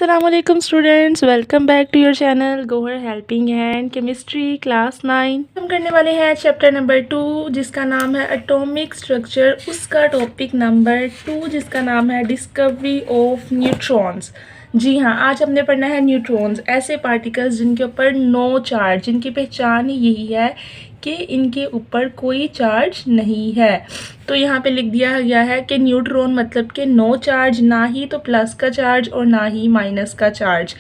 Assalamualaikum students, welcome back to your channel Gohar helping hand chemistry class 9। हम करने वाले हैं चैप्टर नंबर 2 जिसका नाम है एटॉमिक स्ट्रक्चर, उसका टॉपिक नंबर 2 जिसका नाम है डिस्कवरी ऑफ न्यूट्रॉन्स। जी हाँ, आज हमने पढ़ना है न्यूट्रॉन्स, ऐसे पार्टिकल्स जिनके ऊपर नो चार्ज, जिनकी पहचान ही यही है कि इनके ऊपर कोई चार्ज नहीं है। तो यहाँ पे लिख दिया गया है कि न्यूट्रॉन मतलब कि नो चार्ज, ना ही तो प्लस का चार्ज और ना ही माइनस का चार्ज।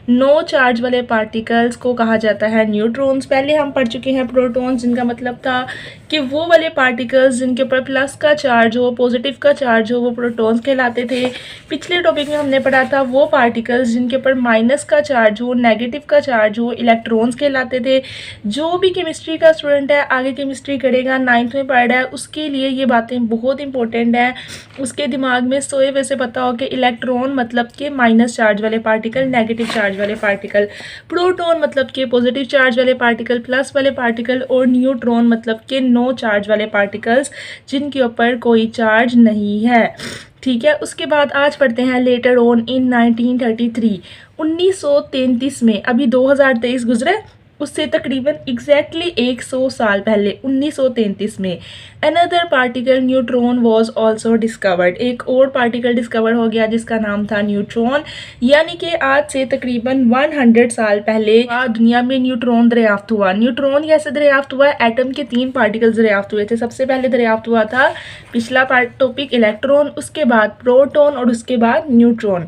नो चार्ज वाले पार्टिकल्स को कहा जाता है न्यूट्रॉन्स। पहले हम पढ़ चुके हैं प्रोटॉन्स, जिनका मतलब था कि वो वाले पार्टिकल्स जिनके ऊपर प्लस का चार्ज हो, पॉजिटिव का चार्ज हो, वो प्रोटॉन्स कहलाते थे। पिछले टॉपिक में हमने पढ़ा था वो पार्टिकल्स जिनके ऊपर माइनस का चार्ज हो, नेगेटिव का चार्ज हो, इलेक्ट्रॉन्स कहलाते थे। जो भी केमिस्ट्री का स्टूडेंट है, आगे केमिस्ट्री करेगा, 9th में पढ़ रहा है, उसके लिए ये बातें बहुत इंपॉर्टेंट हैं। उसके दिमाग में सोए वैसे पता हो कि इलेक्ट्रॉन मतलब कि माइनस चार्ज वाले पार्टिकल, नेगेटिव चार्ज वाले पार्टिकल, प्रोटॉन मतलब कि पॉजिटिव चार्ज वाले पार्टिकल, प्लस वाले पार्टिकल, और न्यूट्रॉन मतलब कि नो चार्ज वाले पार्टिकल्स जिनके ऊपर कोई चार्ज नहीं है। ठीक है, उसके बाद आज पढ़ते हैं लेटर ऑन इन 1933, 1933 में, अभी 2023 गुजरे, उससे तकरीबन एग्जैक्टली 100 साल पहले 1933 में another particle neutron was also discovered. एक और पार्टिकल डिस्कवर हो गया जिसका नाम था न्यूट्रॉन। यानी कि आज से तकरीबन 100 साल पहले दुनिया में न्यूट्रॉन दरियाफ्त हुआ। न्यूट्रॉन कैसे दरियाफ्त हुआ? एटम के 3 पार्टिकल्स दरियाफ्त हुए थे। सबसे पहले दरियाफ्त हुआ था पिछला टॉपिक इलेक्ट्रॉन, उसके बाद प्रोटॉन और उसके बाद न्यूट्रॉन।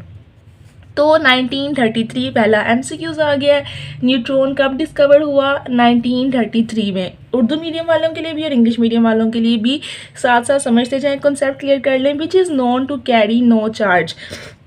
तो 1933 पहला MCQs आ गया। न्यूट्रॉन कब डिस्कवर हुआ? 1933 में। उर्दू मीडियम वालों के लिए भी और इंग्लिश मीडियम वालों के लिए भी साथ साथ समझते जाएं, कॉन्सेप्ट क्लियर कर लें। Which is known to carry no charge.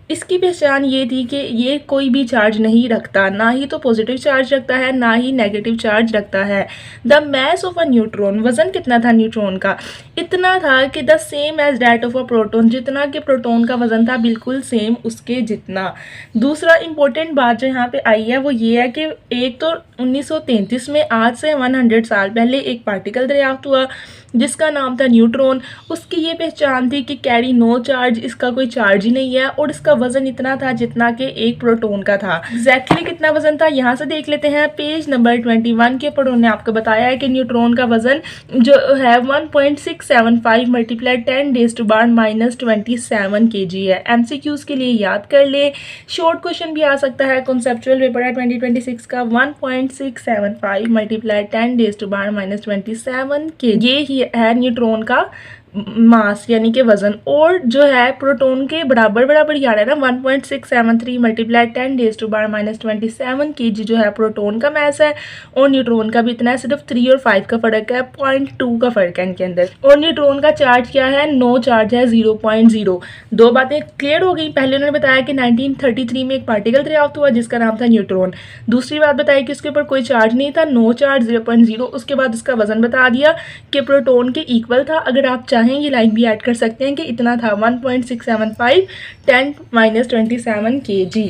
इसकी पहचान ये थी कि ये कोई भी चार्ज नहीं रखता, ना ही तो पॉजिटिव चार्ज रखता है, ना ही नेगेटिव चार्ज रखता है। The mass of a neutron, वजन कितना था न्यूट्रॉन का? इतना था कि the same as that of a proton, जितना कि प्रोटॉन का वजन था बिल्कुल सेम उसके जितना। दूसरा इंपॉर्टेंट बात जो यहाँ पे आई है वो ये है कि एक तो 1933 में, आज से 100 साल पहले, एक पार्टिकल दरियाफ्त हुआ जिसका नाम था न्यूट्रॉन। उसकी ये पहचान थी कि कैरी नो चार्ज, इसका कोई चार्ज ही नहीं है, और इसका वजन इतना था जितना कि एक प्रोटॉन का था। एग्जैक्टली कितना वजन था यहाँ से देख लेते हैं। पेज नंबर 21 के ऊपर उन्होंने आपको बताया है कि न्यूट्रॉन का वजन जो है 1.675 मल्टीप्लाई 10⁻⁻27 kg है। MCQs के लिए याद कर ले। शॉर्ट क्वेश्चन भी आ सकता है, कॉन्सेप्चुअल पेपर है 2026 का। 1.675 मल्टीप्लाई 10⁻⁻27 kg, ये ही है न्यूट्रॉन का मास यानी कि वजन। और जो है प्रोटॉन के बराबर बराबर ही आ रहा है ना, 1.673 मल्टीप्लाई 10⁻⁻27 kg जो है प्रोटॉन का मास है, और न्यूट्रॉन का भी इतना है। सिर्फ 3 और 5 का फर्क है, 0.2 का फर्क है इनके अंदर। और न्यूट्रॉन का चार्ज क्या है? नो चार्ज है, 0.0। दो बातें क्लियर हो गई। पहले उन्होंने बताया कि 1933 में एक पार्टिकल दरियाफ्त हुआ जिसका नाम था न्यूट्रॉन। दूसरी बात बताई कि उसके ऊपर कोई चार्ज नहीं था, नो चार्ज, 0.0। उसके बाद उसका वजन बता दिया कि प्रोटॉन के इक्वल था। अगर आप ये लाइन भी ऐड कर सकते हैं कि इतना था, 1.675 10⁻27 kg।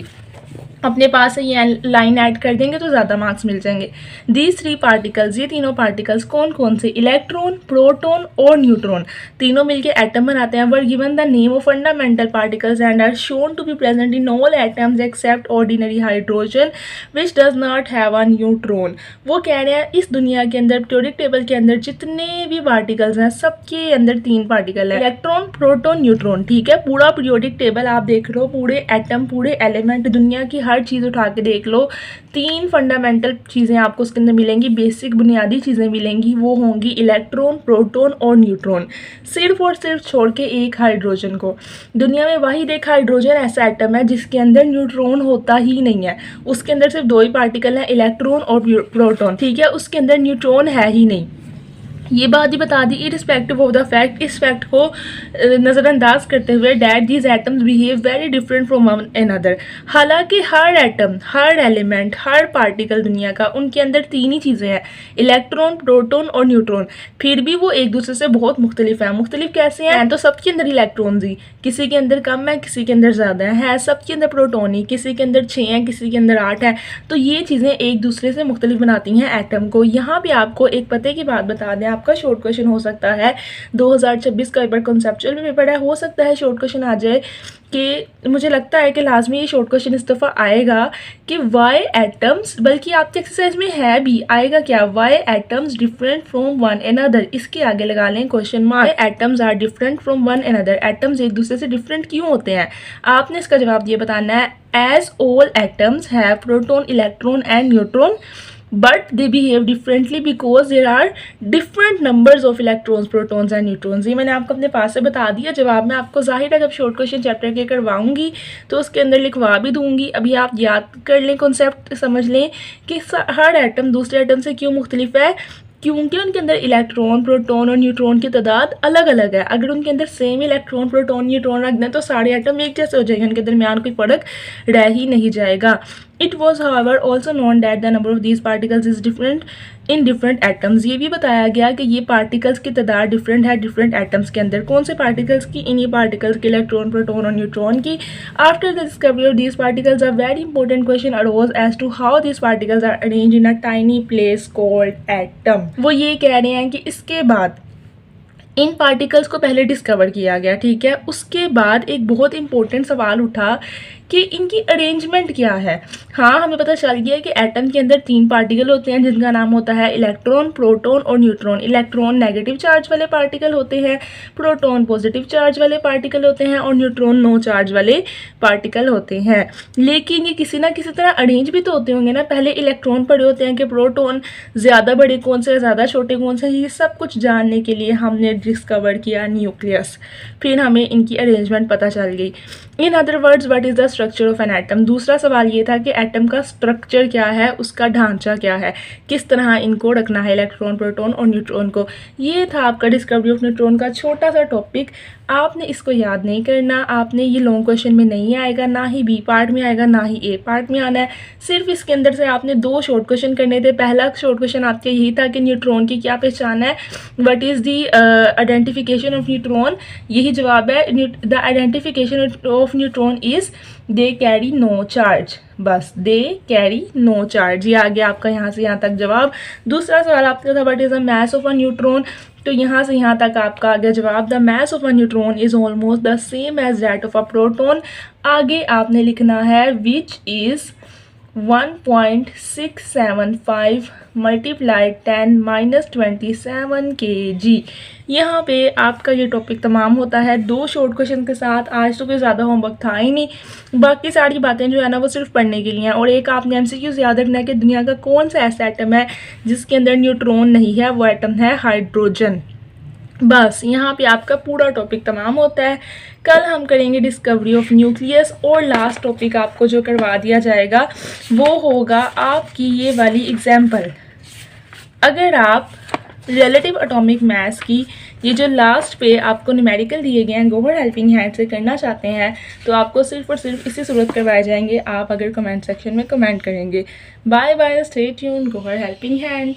अपने पास से ये लाइन ऐड कर देंगे तो ज़्यादा मार्क्स मिल जाएंगे। दीज 3 पार्टिकल्स, ये तीनों पार्टिकल्स कौन कौन से? इलेक्ट्रॉन, प्रोटॉन और न्यूट्रॉन, तीनों मिलके एटम बनाते हैं। Were given the name of fundamental particles and are shown to be present in all atoms except ordinary hydrogen which does not have a neutron. वो कह रहे हैं इस दुनिया के अंदर, पीरियोडिक टेबल के अंदर जितने भी पार्टिकल्स हैं सबके अंदर 3 पार्टिकल है, इलेक्ट्रॉन, प्रोटॉन, न्यूट्रॉन। ठीक है, पूरा पीरियोडिक टेबल आप देख लो, पूरे एटम, पूरे एलिमेंट, दुनिया की हर चीज़ उठा के देख लो, 3 फंडामेंटल चीज़ें आपको उसके अंदर मिलेंगी, बेसिक बुनियादी चीज़ें मिलेंगी। वो होंगी इलेक्ट्रॉन, प्रोटॉन और न्यूट्रॉन। सिर्फ और सिर्फ छोड़ के एक हाइड्रोजन को। दुनिया में वाहिद एक हाइड्रोजन ऐसा एटम है जिसके अंदर न्यूट्रॉन होता ही नहीं है। उसके अंदर सिर्फ 2 ही पार्टिकल हैं, इलेक्ट्रॉन और प्रोटॉन। ठीक है, उसके अंदर न्यूट्रॉन है ही नहीं। ये बात ही बता दी इरिस्पेक्टिव ऑफ द फैक्ट, इस फैक्ट को नज़रअंदाज करते हुए, that these atoms behave very different from one another. हालांकि हर एटम, हर एलिमेंट, हर पार्टिकल दुनिया का, उनके अंदर 3 ही चीज़ें हैं, इलेक्ट्रॉन, प्रोटॉन और न्यूट्रॉन, फिर भी वो एक दूसरे से बहुत मुख्तलिफ हैं। मुख्तलिफ कैसे हैं? तो सबके अंदर इलेक्ट्रॉन्स ही, किसी के अंदर कम है, किसी के अंदर ज़्यादा है सबके अंदर प्रोटॉन ही, किसी के अंदर 6 हैं, किसी के अंदर 8 है। तो ये चीज़ें एक दूसरे से मुख्तलिफ बनाती हैं एटम को। यहाँ पे आपको एक पते की बात बता दें, आपका शॉर्ट क्वेश्चन हो सकता है 2026 का पेपर कॉन्सेप्चुअल में पेपर है, हो सकता है शॉर्ट क्वेश्चन आ जाए कि मुझे लगता है कि लाजमी ये शॉर्ट क्वेश्चन इस दफ़ा आएगा कि वाई एटम्स, बल्कि आपके एक्सरसाइज में है भी, आएगा क्या, why atoms different from one another, इसके आगे लगा लें question mark. Atoms are different from one another, atoms एक दूसरे से डिफरेंट क्यों होते हैं, आपने इसका जवाब ये बताना है। As all atoms have proton, electron and neutron but they behave differently because there are different numbers of electrons, protons and neutrons। ये मैंने आपको अपने पास से बता दिया जवाब में, आपको जाहिर है जब शॉर्ट क्वेश्चन चैप्टर के करवाऊंगी तो उसके अंदर लिखवा भी दूंगी। अभी आप याद कर लें, कॉन्सेप्ट समझ लें कि हर एटम दूसरे एटम से क्यों मुख्तलिफ है, क्योंकि उनके अंदर इलेक्ट्रॉन, प्रोटॉन और न्यूट्रॉन की तादाद अलग अलग है। अगर उनके अंदर सेम इलेक्ट्रॉन, प्रोटॉन, न्यूट्रॉन रख दें तो सारे एटम एक जैसे हो जाएंगे, उनके दरमियान कोई फ़र्क रह ही नहीं जाएगा। It was however also known that the number of these particles is different in different atoms। ये भी बताया गया कि ये पार्टिकल्स की तादाद डिफरेंट है डिफरेंट एटम्स के अंदर। कौन से पार्टिकल्स की, इन्हीं पार्टिकल्स के, इलेक्ट्रॉन, प्रोटॉन और न्यूट्रॉन की। After the discovery of these particles a very important question arose as to how these particles are arranged in a tiny place called atom। वो ये कह रहे हैं कि इसके बाद इन पार्टिकल्स को पहले डिस्कवर किया गया, ठीक है, उसके बाद एक बहुत इंपॉर्टेंट सवाल उठा कि इनकी अरेंजमेंट क्या है। हाँ, हमें पता चल गया कि एटम के अंदर 3 पार्टिकल होते हैं जिनका नाम होता है इलेक्ट्रॉन, प्रोटॉन और न्यूट्रॉन। इलेक्ट्रॉन नेगेटिव चार्ज वाले पार्टिकल होते हैं, प्रोटॉन पॉजिटिव चार्ज वाले पार्टिकल होते हैं और न्यूट्रॉन नो चार्ज वाले पार्टिकल होते हैं। लेकिन ये किसी ना किसी तरह अरेंज भी तो होते होंगे ना। पहले इलेक्ट्रॉन पढ़े होते हैं कि प्रोटॉन ज़्यादा बड़े कौन से, ज़्यादा छोटे कौन से, ये सब कुछ जानने के लिए हमने डिस्कवर किया न्यूक्लियस, फिर हमें इनकी अरेंजमेंट पता चल गई। In other words what is the structure of an atom. दूसरा सवाल ये था कि एटम का स्ट्रक्चर क्या है, उसका ढांचा क्या है, किस तरह इनको रखना है, इलेक्ट्रॉन, प्रोटॉन और न्यूट्रॉन को। ये था आपका डिस्कवरी ऑफ न्यूट्रॉन का छोटा सा टॉपिक। आपने इसको याद नहीं करना, आपने ये लॉन्ग क्वेश्चन में नहीं आएगा, ना ही बी पार्ट में आएगा, ना ही ए पार्ट में आना है। सिर्फ इसके अंदर से आपने 2 शॉर्ट क्वेश्चन करने थे। पहला शॉर्ट क्वेश्चन आपका यही था कि न्यूट्रॉन की क्या पहचान है, what is the identification of neutron, यही जवाब है। The identification of neutron is they carry no charge, बस दे कैरी नो चार्ज। ये आ गया आपका यहाँ से यहाँ तक जवाब। दूसरा सवाल आपका था what is the mass of a neutron, तो यहाँ से यहाँ तक आपका आ गया जवाब। The mass of a neutron is almost the same as that of a proton. आगे आपने लिखना है विच इज़ 1.675 मल्टीप्लाइड 10⁻27 kg। यहाँ पे आपका ये टॉपिक तमाम होता है 2 शॉर्ट क्वेश्चन के साथ। आज तो कोई ज़्यादा होमवर्क था ही नहीं, बाकी सारी बातें जो है ना वो सिर्फ पढ़ने के लिए हैं। और एक आपने MCQs याद रखना है कि दुनिया का कौन सा ऐसा एटम है जिसके अंदर न्यूट्रॉन नहीं है, वो एटम है हाइड्रोजन। बस यहाँ पे आपका पूरा टॉपिक तमाम होता है। कल हम करेंगे डिस्कवरी ऑफ न्यूक्लियस और लास्ट टॉपिक आपको जो करवा दिया जाएगा वो होगा आपकी ये वाली एग्जाम्पल। अगर आप रिलेटिव एटॉमिक मास की ये जो लास्ट पे आपको न्यूमेरिकल दिए गए हैं गौहर हेल्पिंग हैंड से करना चाहते हैं तो आपको सिर्फ और सिर्फ इसी सूरत करवाए जाएंगे, आप अगर कमेंट सेक्शन में कमेंट करेंगे। Bye bye, stay tuned, Gauhar helping hand.